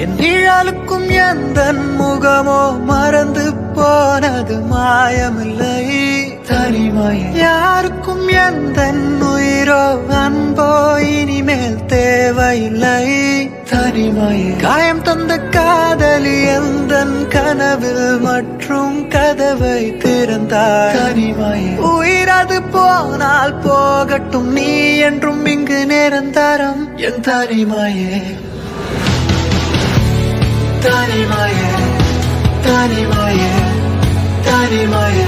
என் நிழலுக்கும் எந்த முகமோ மறந்து போனது மாயமில்லை தனிமாயே. யாருக்கும் எந்த உயிரோ அன்போ இனிமேல் தேவையில்லை தனிமாயே. காயம் தந்த காதலி எந்த கனவில் மற்றும் கதவை திறந்தாய் தனிமாயே. உயிரது போனால் போகட்டும், நீ என்றும் இங்கு நிரந்தரம் என் தனிமாயே. தனிமாயே தனிமாயே தனிமாயே.